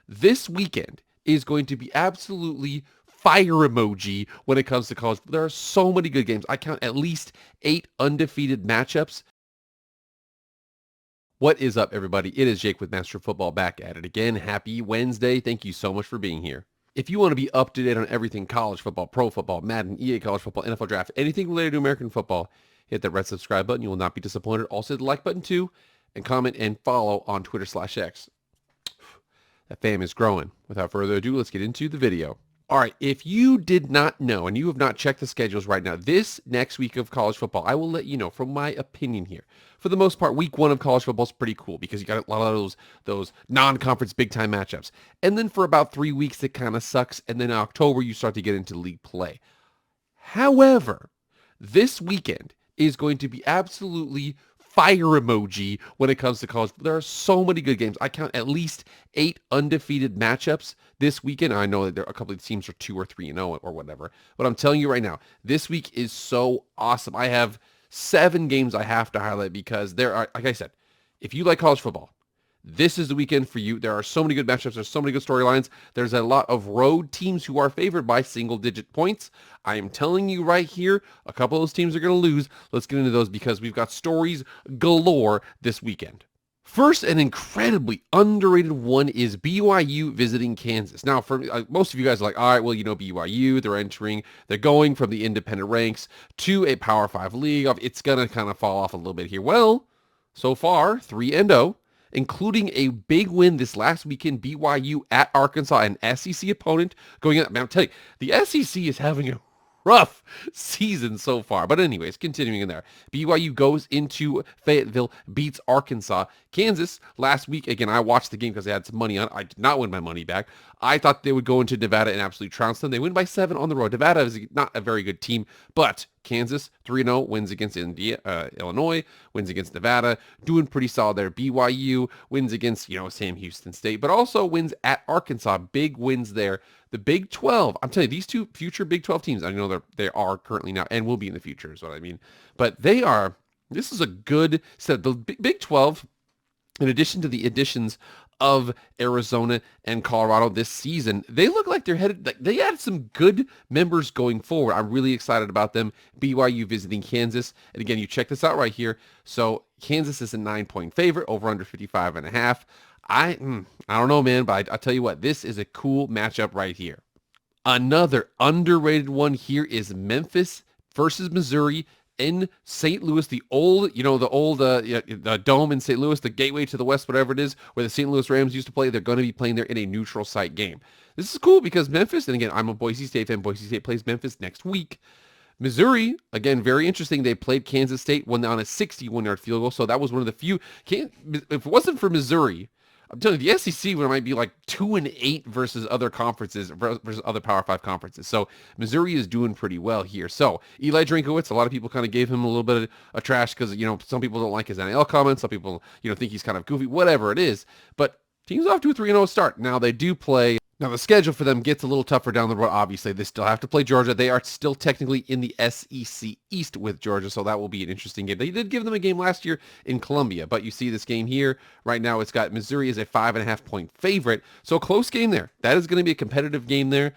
This weekend is going to be absolutely fire emoji when it comes to college. There are so many good games. I count at least 8 undefeated matchups. What is up, everybody? It is Jake with Master Football back at it again. Happy Wednesday. Thank you so much for being here. If you want to be up to date on everything college football, pro football, Madden, EA college football, NFL draft, anything related to American football, hit that red subscribe button. You will not be disappointed. Also hit the like button too, and comment and follow on Twitter/X. That fam is growing. Without further ado, let's get into the video. All right, if you did not know and you have not checked the schedules right now, this next week of college football, I will let you know from my opinion here. For the most part, week 1 of college football is pretty cool because you got a lot of those non-conference big-time matchups. And then for about 3 weeks, it kind of sucks. And then in October, you start to get into league play. However, this weekend is going to be absolutely fire emoji when it comes to college. There are so many good games. I count at least 8 undefeated matchups this weekend. I know that there are a couple of teams are 2 or 3-0 or whatever, but I'm telling you right now, this week is so awesome. I have 7 games I have to highlight because there are, like I said, if you like college football, this is the weekend for you. There are so many good matchups. There's so many good storylines. There's a lot of road teams who are favored by single-digit points. I am telling you right here, a couple of those teams are going to lose. Let's get into those because we've got stories galore this weekend. First, an incredibly underrated one is BYU visiting Kansas. Now, for most of you guys are like, all right, well, you know, BYU, they're going from the independent ranks to a Power 5 league. It's going to kind of fall off a little bit here. Well, so far, 3-0. Including a big win this last weekend, BYU at Arkansas, an SEC opponent going in. I'm telling you, the SEC is having a rough season so far. But anyways, continuing in there. BYU goes into Fayetteville, beats Arkansas. Kansas, last week, again, I watched the game because I had some money on it. I did not win my money back. I thought they would go into Nevada and absolutely trounce them. They win by 7 on the road. Nevada is not a very good team, but Kansas, 3-0, wins against Illinois, wins against Nevada, doing pretty solid there. BYU wins against, Sam Houston State, but also wins at Arkansas. Big wins there. The Big 12, I'm telling you, these two future Big 12 teams, I know they are currently now and will be in the future is what I mean, but this is a good set. The Big 12, in addition to the additions of Arizona and Colorado this season, they look like they're headed, they had some good members going forward. I'm really excited about them. BYU visiting Kansas. And again, you check this out right here. So Kansas is a 9-point favorite, over under 55.5. I don't know, man, but I tell you what, this is a cool matchup right here. Another underrated one here is Memphis versus Missouri in St. Louis, the old the dome in St. Louis, the gateway to the west, whatever it is, where the St. Louis Rams used to play. They're going to be playing there in a neutral site game. This is cool because Memphis, and again, I'm a Boise State fan. Boise State plays Memphis next week. Missouri, again, very interesting. They played Kansas State, won on a 61-yard field goal, so that was one of the few. If it wasn't for Missouri, I'm telling you, the SEC might be like 2-8 versus other conferences, versus other Power 5 conferences. So Missouri is doing pretty well here. So Eli Drinkowitz, a lot of people kind of gave him a little bit of trash because, some people don't like his NIL comments. Some people, think he's kind of goofy, whatever it is. But team's off to a 3-0 start. Now they do play. Now, the schedule for them gets a little tougher down the road. Obviously, they still have to play Georgia. They are still technically in the SEC East with Georgia, so that will be an interesting game. They did give them a game last year in Columbia, but you see this game here. Right now, it's got Missouri as a 5.5-point favorite, so a close game there. That is going to be a competitive game there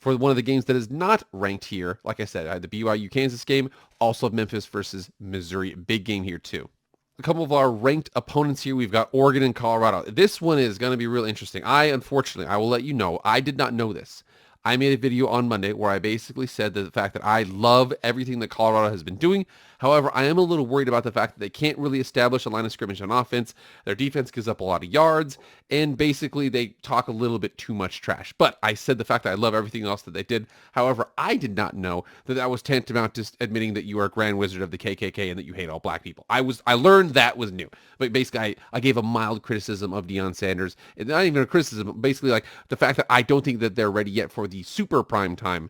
for one of the games that is not ranked here. Like I said, I had the BYU-Kansas game, also Memphis versus Missouri. Big game here, too. A couple of our ranked opponents here. We've got Oregon and Colorado. This one is going to be real interesting. Unfortunately, I will let you know, I did not know this. I made a video on Monday where I basically said that the fact that I love everything that Colorado has been doing. However, I am a little worried about the fact that they can't really establish a line of scrimmage on offense. Their defense gives up a lot of yards, and basically they talk a little bit too much trash. But I said the fact that I love everything else that they did. However, I did not know that that was tantamount to admitting that you are a grand wizard of the KKK and that you hate all black people. I learned that was new. But basically, I gave a mild criticism of Deion Sanders. And not even a criticism, basically like the fact that I don't think that they're ready yet for the super prime time,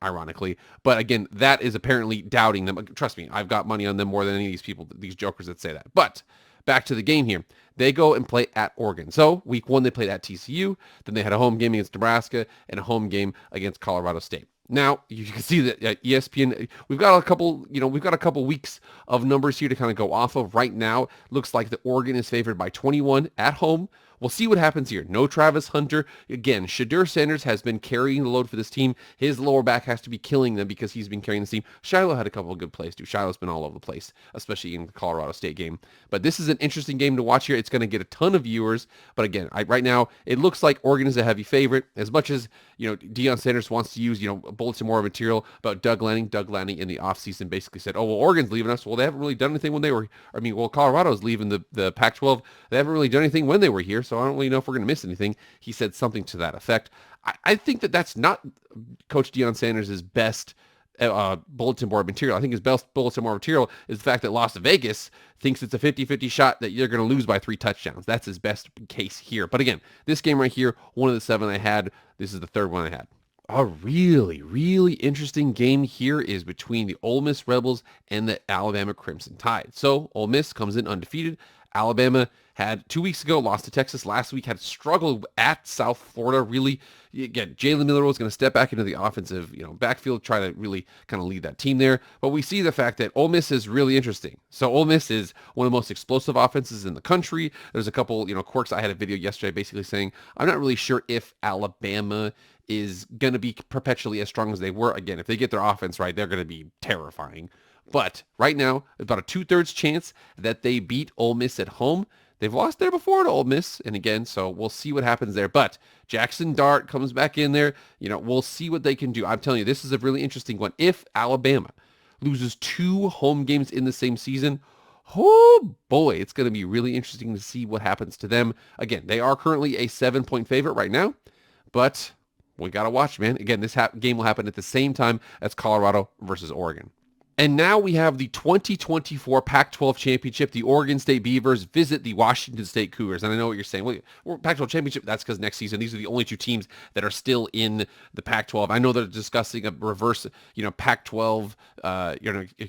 ironically. But again, that is apparently doubting them. Trust me, I've got money on them more than any of these people, these jokers that say that. But back to the game here. They go and play at Oregon. So week 1, they played at TCU. Then they had a home game against Nebraska and a home game against Colorado State. Now, you can see that ESPN, we've got a couple weeks of numbers here to kind of go off of. Right now, looks like the Oregon is favored by 21 at home, we'll see what happens here. No Travis Hunter. Again, Shadur Sanders has been carrying the load for this team. His lower back has to be killing them because he's been carrying this team. Shiloh had a couple of good plays too. Shiloh's been all over the place, especially in the Colorado State game. But this is an interesting game to watch here. It's going to get a ton of viewers. But again, right now, it looks like Oregon is a heavy favorite. As much as, Deion Sanders wants to use, bulletin board material about Doug Lanning in the offseason basically said, oh, well, Oregon's leaving us. Well, they haven't really done anything when they were, Colorado's leaving the Pac-12. They haven't really done anything when they were here, so I don't really know if we're going to miss anything. He said something to that effect. I think that's not Coach Deion Sanders' best bulletin board material. I think his best bulletin board material is the fact that Las Vegas thinks it's a 50-50 shot that you're going to lose by 3 touchdowns. That's his best case here. But again, this game right here, one of the 7 I had. This is the third one I had. A really, really interesting game here is between the Ole Miss Rebels and the Alabama Crimson Tide. So Ole Miss comes in undefeated. Alabama had 2 weeks ago lost to Texas. Last week had struggled at South Florida. Really, again, Jalen Miller was going to step back into the offensive, backfield, try to really kind of lead that team there. But we see the fact that Ole Miss is really interesting. So Ole Miss is one of the most explosive offenses in the country. There's a couple, quirks. I had a video yesterday basically saying I'm not really sure if Alabama is going to be perpetually as strong as they were. Again, if they get their offense right, they're going to be terrifying. But right now, about a 2/3 chance that they beat Ole Miss at home. They've lost there before to Ole Miss, and again, so we'll see what happens there. But Jackson Dart comes back in there. We'll see what they can do. I'm telling you, this is a really interesting one. If Alabama loses 2 home games in the same season, oh boy, it's going to be really interesting to see what happens to them. Again, they are currently a 7-point favorite right now, but we got to watch, man. Again, this game will happen at the same time as Colorado versus Oregon. And now we have the 2024 Pac-12 Championship. The Oregon State Beavers visit the Washington State Cougars. And I know what you're saying. Well, Pac-12 Championship, that's because next season, these are the only 2 teams that are still in the Pac-12. I know they're discussing a reverse, Pac-12,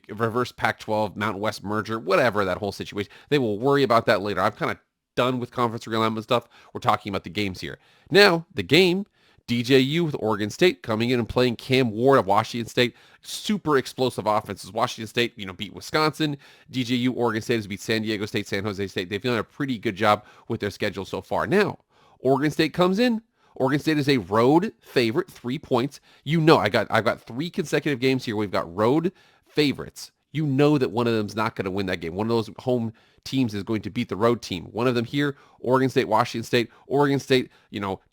reverse Pac-12 Mountain West merger, whatever, that whole situation. They will worry about that later. I'm kind of done with conference realignment stuff. We're talking about the games here. Now, the game, DJU with Oregon State coming in and playing Cam Ward of Washington State. Super explosive offenses. Washington State, beat Wisconsin. DJU, Oregon State has beat San Diego State, San Jose State. They've done a pretty good job with their schedule so far. Now, Oregon State comes in. Oregon State is a road favorite, 3 points. I've got 3 consecutive games here. We've got road favorites. That one of them's not going to win that game. One of those home teams is going to beat the road team. One of them here, Oregon State, Washington State. Oregon State,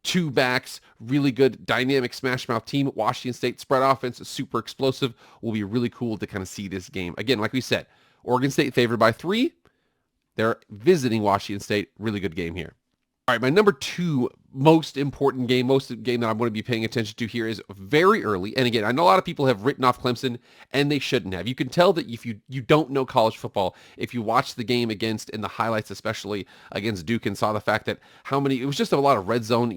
2 backs, really good dynamic smash mouth team. Washington State spread offense is super explosive. Will be really cool to kind of see this game. Again, like we said, Oregon State favored by 3. They're visiting Washington State. Really good game here. All right, my number 2 most important game that I'm going to be paying attention to here is very early. And again, I know a lot of people have written off Clemson, and they shouldn't have. You can tell that if you don't know college football, if you watch the game against, in the highlights especially against Duke, and saw the fact that it was just a lot of red zone,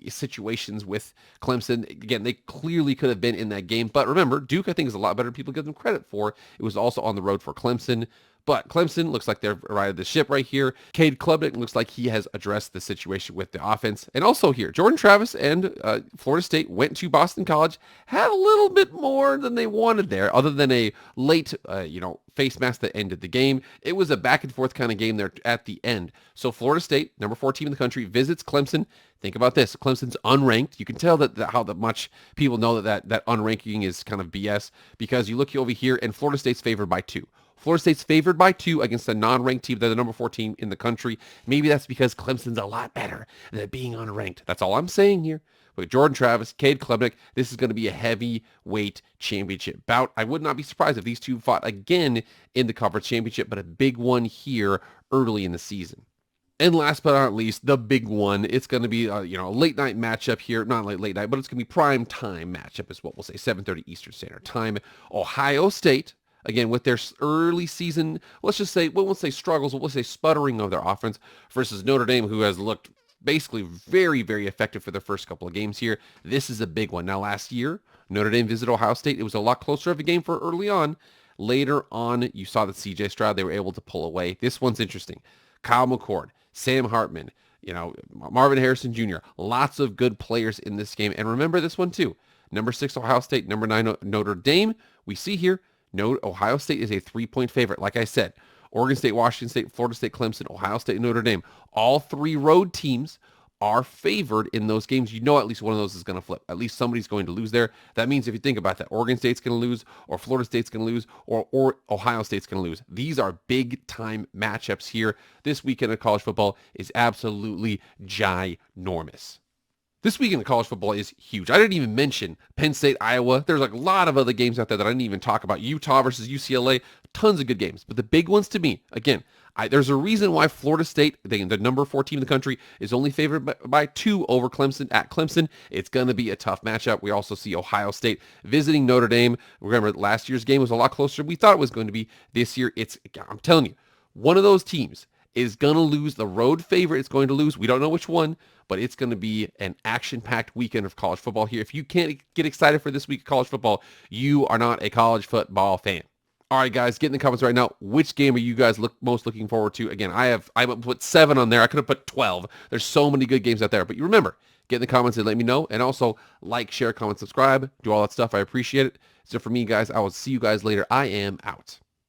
situations with Clemson. Again, they clearly could have been in that game. But remember, Duke, I think, is a lot better than people give them credit for. It was also on the road for Clemson. But Clemson looks like they've righted the ship right here. Cade Klubnik looks like he has addressed the situation with the offense. And also here, Jordan Travis and Florida State went to Boston College, had a little bit more than they wanted there, other than a late, face mask that ended the game. It was a back and forth kind of game there at the end. So Florida State, number 4 team in the country, visits Clemson. Think about this. Clemson's unranked. You can tell that how much people know that unranking is kind of BS, because you look over here and Florida State's favored by 2. Florida State's favored by 2 against a non-ranked team. They're the number 4 team in the country. Maybe that's because Clemson's a lot better than being unranked. That's all I'm saying here. But Jordan Travis, Cade Klubnik, this is going to be a heavyweight championship bout. I would not be surprised if these 2 fought again in the conference championship, but a big one here early in the season. And last but not least, the big one. It's going to be a late night matchup here. Not late night, but it's going to be prime time matchup is what we'll say. 7:30 Eastern Standard Time. Ohio State, again, with their early season, let's just say, we won't say struggles, but we'll say sputtering of their offense, versus Notre Dame, who has looked basically very, very effective for their first couple of games here. This is a big one. Now, last year, Notre Dame visited Ohio State. It was a lot closer of a game for early on. Later on, you saw that C.J. Stroud, they were able to pull away. This one's interesting. Kyle McCord, Sam Hartman, Marvin Harrison Jr., lots of good players in this game. And remember this one too. Number 6, Ohio State. Number 9, Notre Dame. We see here, Ohio State is a 3-point favorite. Like I said, Oregon State, Washington State, Florida State, Clemson, Ohio State, and Notre Dame. All three road teams are favored in those games. You know at least one of those is going to flip. At least somebody's going to lose there. That means if you think about that, Oregon State's going to lose, or Florida State's going to lose, or Ohio State's going to lose. These are big-time matchups here. This weekend of college football is absolutely ginormous. This weekend of college football is huge. I didn't even mention Penn State, Iowa. There's like a lot of other games out there that I didn't even talk about. Utah versus UCLA, tons of good games. But the big ones to me, again, there's a reason why Florida State, the number 4 team in the country, is only favored by 2 over Clemson at Clemson. It's going to be a tough matchup. We also see Ohio State visiting Notre Dame. Remember, last year's game was a lot closer than we thought it was going to be. This year, I'm telling you, one of those teams is going to lose. The road favorite is going to lose. We don't know which one, but it's going to be an action-packed weekend of college football here. If you can't get excited for this week of college football, you are not a college football fan. All right, guys, get in the comments right now. Which game are you guys most looking forward to? Again, I put 7 on there. I could have put 12. There's so many good games out there. But you remember, get in the comments and let me know. And also, like, share, comment, subscribe. Do all that stuff. I appreciate it. So for me, guys, I will see you guys later. I am out.